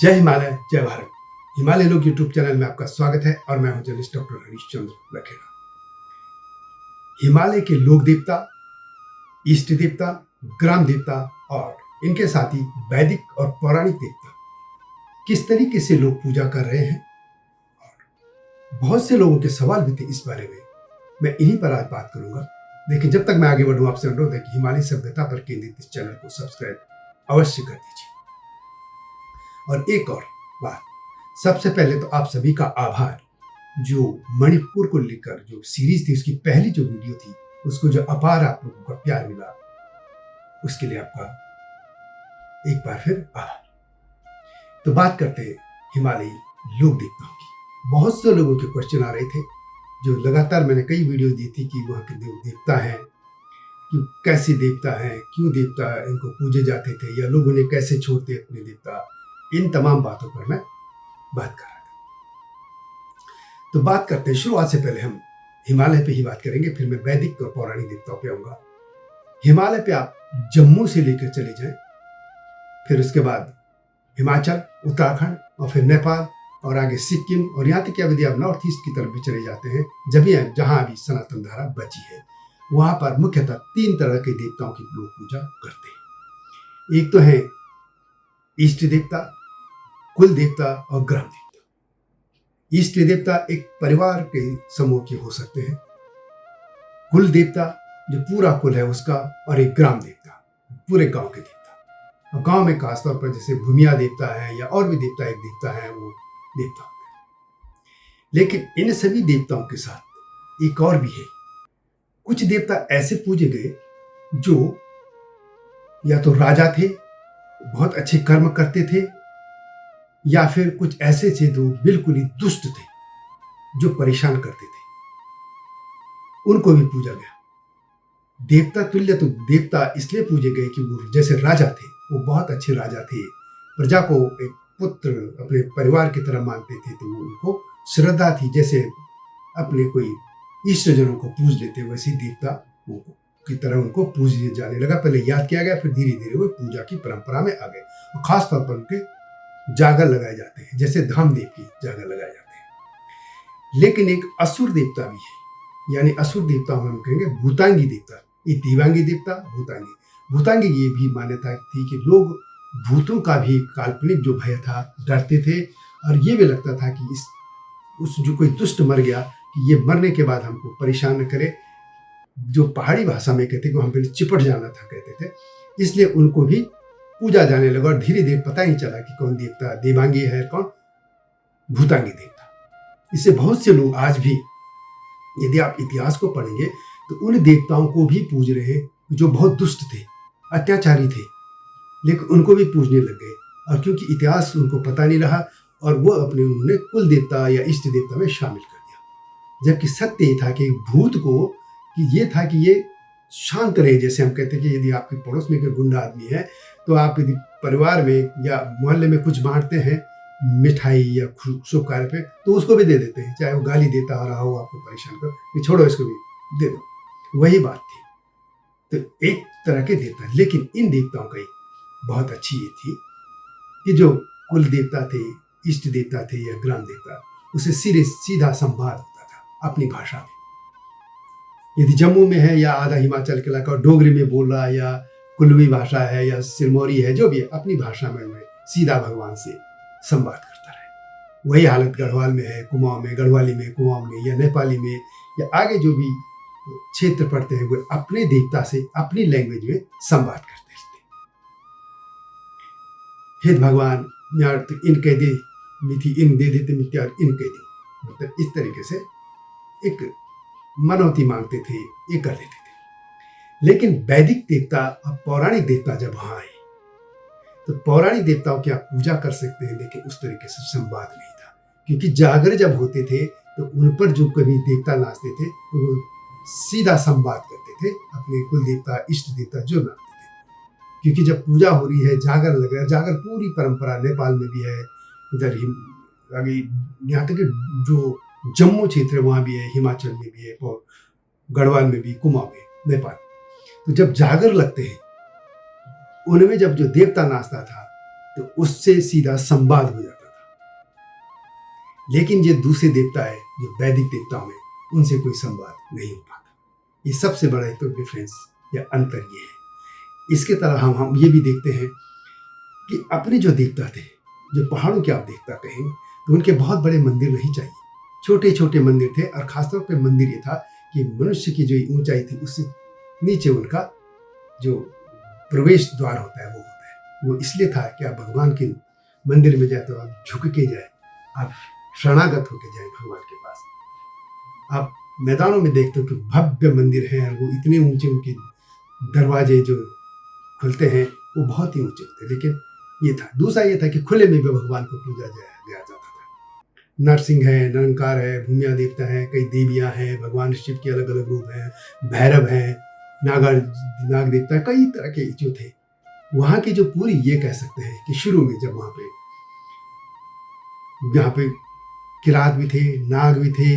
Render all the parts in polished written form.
जय हिमालय, जय भारत। हिमालय लोग यूट्यूब चैनल में आपका स्वागत है और मैं हूं जर्नलिस्ट डॉक्टर हरीशचंद्र लखेड़ा। हिमालय के लोक देवता, इष्ट देवता, ग्राम देवता और इनके साथ ही वैदिक और पौराणिक देवता किस तरीके से लोग पूजा कर रहे हैं और बहुत से लोगों के सवाल भी थे इस बारे में। मैं इन्हीं पर आज बात करूंगा। लेकिन जब तक मैं आगे बढ़ूं, आपसे अनुरोध है कि हिमालय सभ्यता पर केंद्रित इस चैनल को सब्सक्राइब अवश्य कर दीजिए। और एक और बात, सबसे पहले तो आप सभी का आभार जो मणिपुर को लेकर जो सीरीज थी, उसकी पहली जो वीडियो थी, उसको जो अपार आप लोगों का प्यार मिला, उसके लिए आपका एक बार फिर आभार। तो बात करते हैं हिमालयी लोक देवताओं की। बहुत से लोगों के क्वेश्चन आ रहे थे, जो लगातार मैंने कई वीडियो दी थी कि वहाँ के देवता हैं, कि कैसे देवता हैं, क्यों देवता इनको पूजे जाते थे, या लोग उन्हें कैसे छोड़ते अपने देवता। इन तमाम बातों पर मैं बात कर रहा था। तो बात करते हैं, शुरुआत से पहले हम हिमालय पे ही बात करेंगे, फिर मैं वैदिक और पौराणिक देवताओं पे आऊंगा। हिमालय पे आप जम्मू से लेकर चले जाएं, फिर उसके बाद हिमाचल, उत्तराखंड और फिर नेपाल और आगे सिक्किम, और यहाँ तक यदि आप नॉर्थ ईस्ट की तरफ भी चले जाते हैं, जहां अभी सनातन धारा बची है, वहां पर मुख्यतः 3 तरह के देवताओं की लोग पूजा करते हैं। एक तो है इष्ट देवता, कुल देवता और ग्राम देवता। इष्ट देवता एक परिवार के समूह के हो सकते हैं, कुल देवता जो पूरा कुल है उसका, और एक ग्राम देवता पूरे गांव के देवता। और गांव में खासतौर पर जैसे भूमिया देवता है या और भी देवता, एक देवता है, वो देवता होते हैं। लेकिन इन सभी देवताओं के साथ एक और भी है। कुछ देवता ऐसे पूजे गए जो या तो राजा थे, बहुत अच्छे कर्म करते थे, या फिर कुछ ऐसे थे जो बिल्कुल ही दुष्ट थे, जो परेशान करते थे, उनको भी पूजा गया। देवता तुल्य तो देवता इसलिए पूजे गए कि वो जैसे राजा थे, वो बहुत अच्छे राजा थे, प्रजा को एक पुत्र अपने परिवार की तरह मानते थे, तो उनको श्रद्धा थी, जैसे अपने कोई इष्टजनों को पूज लेते, वैसे देवता की तरह उनको पूज जाने लगा। पहले याद किया गया, फिर धीरे धीरे वो पूजा की परंपरा में आ गए। और खासतौर पर उनके जागर लगाए जाते हैं, जैसे धामदेव की जागर लगाए जाते हैं। लेकिन एक असुर देवता भी है, यानी असुर देवता हम कहेंगे भूतांगी देवता। ये देवांगी देवता, भूतांगी ये भी मान्यता थी कि लोग भूतों का भी काल्पनिक जो भय था, डरते थे, और ये भी लगता था कि उस जो कोई दुष्ट मर गया कि ये मरने के बाद हमको परेशान न करे। जो पहाड़ी भाषा में कहते कि हम पहले चिपट जाना था कहते थे, इसलिए उनको भी पूजा जाने लगा। और धीरे धीरे पता ही चला कि कौन देवता देवांगी है, कौन भूतांगी देवता। इससे बहुत से लोग आज भी, यदि आप इतिहास को पढ़ेंगे, तो उन देवताओं को भी पूज रहे हैं जो बहुत दुष्ट थे, अत्याचारी थे, लेकिन उनको भी पूजने लग गए। और क्योंकि इतिहास उनको पता नहीं रहा, और वो उन्होंने कुल देवता या इष्ट देवता में शामिल कर दिया। जबकि सत्य ये था कि भूत को ये था कि ये शांत रहे। जैसे हम कहते हैं कि यदि आपके पड़ोस में कोई गुंडा आदमी है, तो आप यदि परिवार में या मोहल्ले में कुछ बांटते हैं, मिठाई या शुभ कार्य पे, तो उसको भी दे देते हैं, चाहे वो गाली देता रहा हो, आपको परेशान कर, कि छोड़ो इसको भी दे दो। वही बात थी। तो एक तरह के देवता, लेकिन इन देवताओं का एक बहुत अच्छी ये थी कि जो कुल देवता थे, इष्ट देवता थे या ग्राम देवता, उसे सीधा संवाद होता था अपनी भाषा में। यदि जम्मू में है या आधा हिमाचल के इलाका डोगरी में बोल रहा, या कुल्लवी भाषा है या सिरमौरी है, जो भी है, अपनी भाषा में वह सीधा भगवान से संवाद करता रहे। वही हालत गढ़वाल में है, कुमाऊं में, गढ़वाली में, कुमाऊं में, या नेपाली में, या आगे जो भी क्षेत्र पड़ते हैं, वो अपने देवता से अपनी लैंग्वेज में संवाद करते रहते। हे भगवान, इन कह दे मिथि, इन दे देते मिथ्या, इन कह दे, मतलब इस तरीके से एक मनौती मांगते थे, ये कर देते थे। लेकिन वैदिक देवता और पौराणिक देवता जब वहां आए, तो पौराणिक देवताओं की आप पूजा कर सकते हैं, लेकिन उस तरीके से संवाद नहीं था। क्योंकि जागर जब होते थे, तो उन पर जो कभी देवता नाचते थे, तो वो सीधा संवाद करते थे अपने कुल देवता, इष्ट देवता जो नाचते थे। क्योंकि जब पूजा हो रही है, जागर लग रहा है, जागर पूरी परंपरा नेपाल में भी है, इधर आगे यहाँ तक जो जम्मू क्षेत्र वहाँ भी है, हिमाचल में भी है, और गढ़वाल में भी, कुमाऊं में, नेपाल। तो जब जागर लगते हैं, उनमें जब जो देवता नाचता था, तो उससे सीधा संवाद हो जाता था। लेकिन ये दूसरे देवता है जो वैदिक देवताओं में, उनसे कोई संवाद नहीं हो पाता। ये सबसे बड़ा तो डिफरेंस या अंतर ये है। इसके तरह हम ये भी देखते हैं कि अपने जो देवता थे, जो पहाड़ों के आप देवता कहेंगे, तो उनके बहुत बड़े मंदिर नहीं चाहिए, छोटे छोटे मंदिर थे। और खासतौर पर मंदिर ये था कि मनुष्य की जो ऊंचाई थी उससे नीचे उनका जो प्रवेश द्वार होता है वो होता है। वो इसलिए था कि आप भगवान के मंदिर में जाए तो आप झुक के जाए, आप शरणागत होके जाए भगवान के पास। आप मैदानों में देखते हो कि भव्य मंदिर हैं, वो इतने ऊंचे, उनके दरवाजे जो खुलते हैं वो बहुत ही ऊंचे होते हैं। लेकिन ये था, दूसरा ये था कि खुले में भी भगवान को पूजा गया जाता था। नरसिंह है, निरंकार है, भूमिया देवता है, कई देवियां हैं, भगवान शिव के अलग अलग रूप हैं, भैरव हैं, नाग देवता, कई तरह के जो थे। वहां की जो पूरी ये कह सकते हैं कि शुरू में जब यहाँ पे किरात भी थे, नाग भी थे,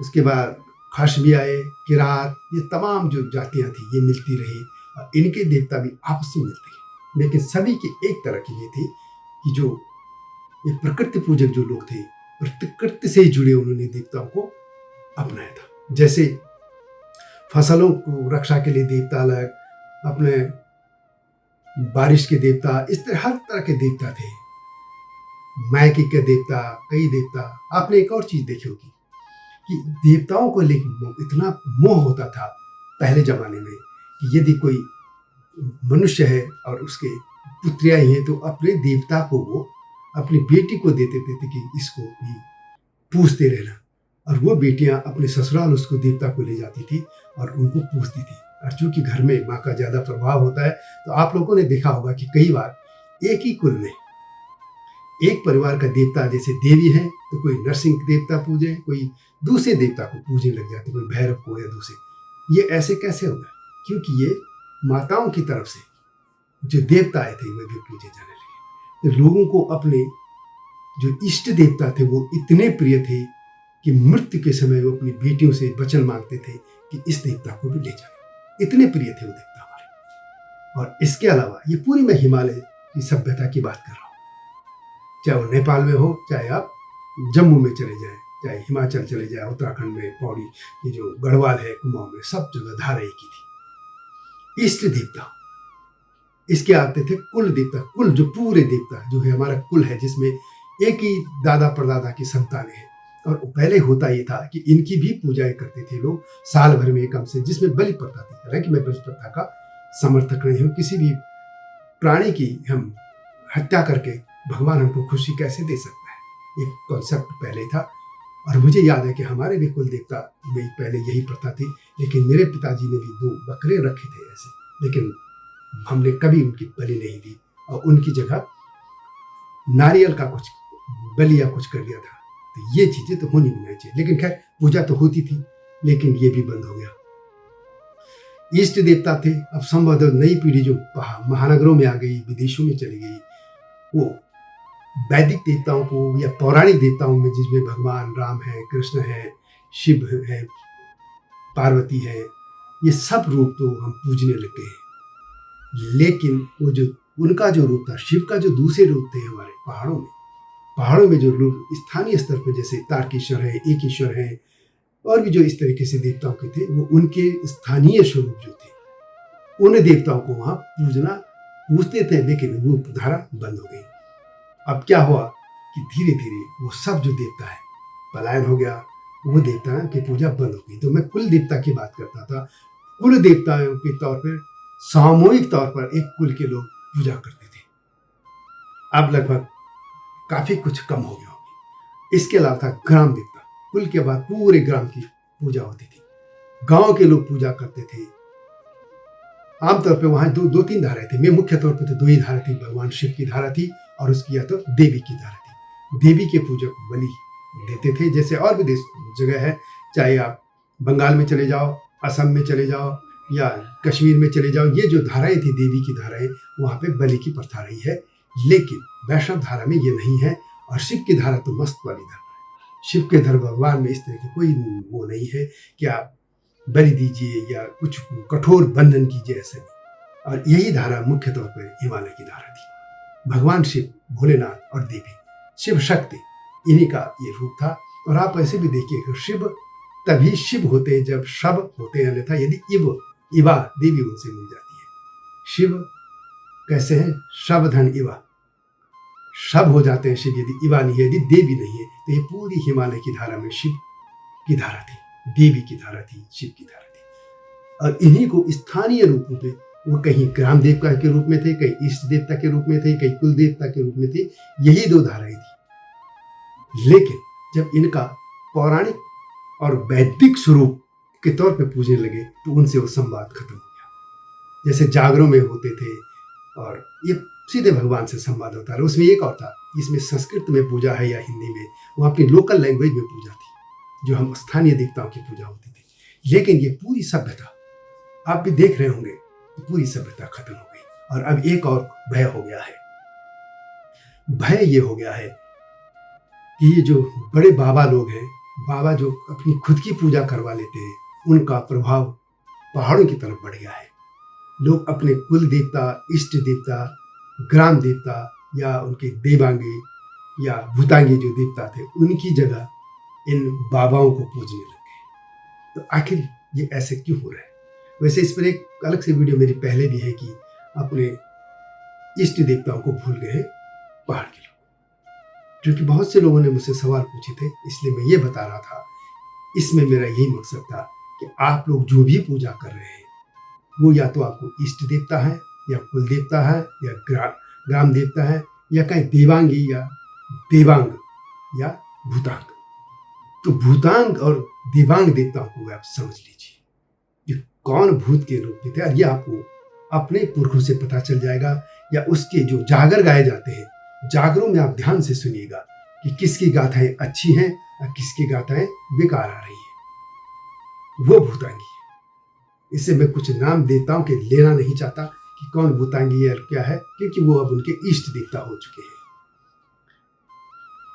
उसके बाद खश भी आए, किरात, ये तमाम जो जातियां थी ये मिलती रही और इनके देवता भी आपस में मिलते गए। लेकिन सभी की एक तरह की ये थी कि जो ये प्रकृति पूजक जो लोग थे, प्रकृति से जुड़े उन्होंने देवताओं को अपनाया था। जैसे फसलों को रक्षा के लिए देवता अलग, अपने बारिश के देवता, इस तरह हर तरह के देवता थे। मायके के देवता, कई देवता। आपने एक और चीज देखी होगी कि देवताओं को लेकर इतना मोह होता था पहले जमाने में कि यदि कोई मनुष्य है और उसके पुत्रियां ही हैं तो अपने देवता को वो अपनी बेटी को देते थे कि इसको भी पूजते रहना। और वो बेटियां अपने ससुराल उसको देवता को ले जाती थी और उनको पूजती थी। और चूंकि घर में माँ का ज्यादा प्रभाव होता है तो आप लोगों ने देखा होगा कि कई बार एक ही कुल में एक परिवार का देवता, जैसे देवी है तो कोई नरसिंह देवता पूजे, कोई दूसरे देवता को पूजने लग जाते, कोई भैरव को या दूसरे। ये ऐसे कैसे होगा? क्योंकि ये माताओं की तरफ से जो देवता आए थे वे भी पूजे जाने लगे। तो लोगों को अपने जो इष्ट देवता थे वो इतने प्रिय थे कि मृत्यु के समय वो अपनी बेटियों से वचन मांगते थे कि इस देवता को भी ले जाए। इतने प्रिय थे वो देवता हमारे। और इसके अलावा ये पूरी मैं हिमालय की सभ्यता की बात कर रहा हूँ, चाहे वो नेपाल में हो, चाहे आप जम्मू में चले जाएं, चाहे हिमाचल चले जाए, उत्तराखंड में पौड़ी, ये जो गढ़वाल है, कुमाऊं में, सब जगह धारा एक ही थी। इष्ट देवता, इसके आते थे कुल देवता। कुल जो पूरे देवता जो है हमारा कुल है, जिसमें एक ही दादा परदादा की संतानें हैं। और पहले होता ये था कि इनकी भी पूजाएं करते थे लोग साल भर में कम से, जिसमें बलि प्रथा थी। हालांकि मैं बलि प्रथा का समर्थक नहीं हूँ, किसी भी प्राणी की हम हत्या करके भगवान हमको खुशी कैसे दे सकता है, एक कॉन्सेप्ट पहले था। और मुझे याद है कि हमारे भी कुल देवता में पहले यही प्रथा थी। लेकिन मेरे पिताजी ने भी 2 बकरे रखे थे ऐसे, लेकिन हमने कभी उनकी बलि नहीं दी और उनकी जगह नारियल का कुछ बलि या कुछ कर दिया था। तो ये चीजें तो होनी नहीं चाहिए। लेकिन खैर पूजा तो होती थी, लेकिन ये भी बंद हो गया। इष्ट देवता थे। अब संभवतः नई पीढ़ी जो महानगरों में आ गई, विदेशों में चली गई, वो वैदिक देवताओं को या पौराणिक देवताओं में, जिसमें भगवान राम है, कृष्ण है, शिव है, पार्वती है, ये सब रूप तो हम पूजने लगे हैं। लेकिन वो जो उनका जो रूप था, शिव का जो दूसरे रूप थे हमारे पहाड़ों में जो रूप स्थानीय स्तर पर, जैसे तारकेश्वर है, एकेश्वर है, और भी जो इस तरीके से देवताओं के थे, वो उनके स्थानीय स्वरूप जो थे, उन देवताओं को वहां पूजते थे। लेकिन वो धारा बंद हो गई। अब क्या हुआ कि धीरे धीरे वो सब जो देवता है पलायन हो गया, वो देवता की पूजा बंद हो गई। तो मैं कुल देवता की बात करता था। कुल देवताओं के तौर पर सामूहिक तौर पर एक कुल के लोग पूजा करते थे। अब लगभग काफी कुछ कम हो गया होगी। इसके अलावा था ग्राम देवता। कुल के बाद पूरे ग्राम की पूजा होती थी, गांव के लोग पूजा करते थे। आमतौर पे वहां 2-3 धाराएं थी। मैं मुख्य तौर पे तो 2 ही धारा थी, भगवान शिव की धारा थी और उसकी या तो देवी की धारा थी। देवी के पूजक बलि देते थे। जैसे और भी जगह है, चाहे आप बंगाल में चले जाओ, असम में चले जाओ या कश्मीर में चले जाओ, ये जो धाराएं थी देवी की धाराएं, वहां पे बलि की प्रथा रही है। लेकिन वैष्णव धारा में ये नहीं है। और शिव की धारा तो मस्त वाली धारा है। शिव के धर्म भगवान में इस तरह की कोई वो नहीं है कि आप बलि दीजिए या कुछ कठोर बंधन कीजिए, ऐसे नहीं। और यही धारा मुख्य तौर पर हिमालय की धारा थी। भगवान शिव, भोलेनाथ और देवी, शिव शक्ति, इन्हीं का ये रूप था। और आप ऐसे भी देखिए कि शिव तभी शिव होते हैं जब शव होते हैं, अन्यथा यदि इवा देवी उनसे मिल जाती है। शिव कैसे हैं? शव धन इवा, शव हो जाते हैं शिव यदि इवा नहीं है, यदि देवी नहीं है। तो ये पूरी हिमालय की धारा में शिव की धारा थी, देवी की धारा थी, शिव की धारा थी। और इन्हीं को स्थानीय रूपों में, वो कहीं ग्राम देवता के रूप में थे, कहीं इष्ट देवता के रूप में थे, कहीं कुल देवता के रूप में थे। यही दो धाराएं थी। लेकिन जब इनका पौराणिक और वैदिक स्वरूप के तौर पे पूजने लगे तो उनसे वो संवाद खत्म हो गया। जैसे जागरों में होते थे और ये सीधे भगवान से संवाद होता है। उसमें एक और था, इसमें संस्कृत में पूजा है या हिंदी में, वो अपनी लोकल लैंग्वेज में पूजा थी, जो हम स्थानीय देवताओं की पूजा होती थी। लेकिन ये पूरी सभ्यता, आप भी देख रहे होंगे, पूरी सभ्यता खत्म हो गई। और अब एक और भय हो गया है। भय ये हो गया है कि ये जो बड़े बाबा लोग हैं, बाबा जो अपनी खुद की पूजा करवा लेते हैं, उनका प्रभाव पहाड़ों की तरफ बढ़ गया है। लोग अपने कुल देवता, इष्ट देवता, ग्राम देवता या उनके देवांगी या भूतांगी जो देवता थे, उनकी जगह इन बाबाओं को पूजने लगे। तो आखिर ये ऐसे क्यों हो रहा है? वैसे इस पर एक अलग से वीडियो मेरी पहले भी है कि अपने इष्ट देवताओं को भूल गए हैं पहाड़ के लोग। क्योंकि बहुत से लोगों ने मुझसे सवाल पूछे थे, इसलिए मैं ये बता रहा था। इसमें मेरा यही मकसद था कि आप लोग जो भी पूजा कर रहे हैं, वो या तो आपको इष्ट देवता है या कुल देवता है या ग्राम देवता है या कहीं देवांगी या देवांग या भूतांग। तो भूतांग और देवांग देवताओं को आप समझ लीजिए कि कौन भूत के रूप में थे। और ये आपको अपने पुरखों से पता चल जाएगा, या उसके जो जागर गाए जाते हैं, जागरों में आप ध्यान से सुनिएगा कि किसकी गाथाएं अच्छी हैं और किसकी गाथाएं बेकार आ रही हैं। वो भूतांगी है। इससे मैं कुछ नाम देवताओं के लेना नहीं चाहता कि कौन भूतांगी है और क्या है, क्योंकि वो अब उनके इष्ट देवता हो चुके हैं।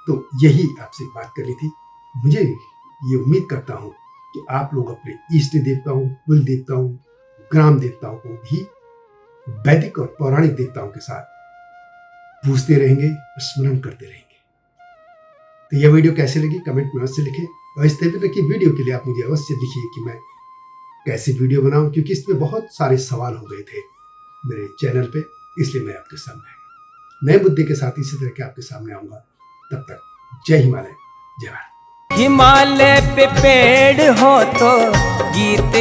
तो यही आपसे बात करनी थी। मुझे ये उम्मीद करता हूं कि आप लोग अपने इष्ट देवताओं, कुल देवताओं, ग्राम देवताओं को भी वैदिक और पौराणिक देवताओं के साथ पूजते रहेंगे, स्मरण करते रहेंगे। तो यह वीडियो कैसे लगी कमेंट में अवश्य लिखें। और इस तरह की वीडियो के लिए आप मुझे अवश्य लिखिए कि मैं कैसे वीडियो बनाऊं, क्योंकि इसमें बहुत सारे सवाल हो गए थे मेरे चैनल पे, इसलिए मैं आपके सामने नए मुद्दे के साथ इसी तरह के आपके सामने आऊंगा। तब तक जय हिमालय, जय भारत। हिमालय पे पेड़ हो तो गीत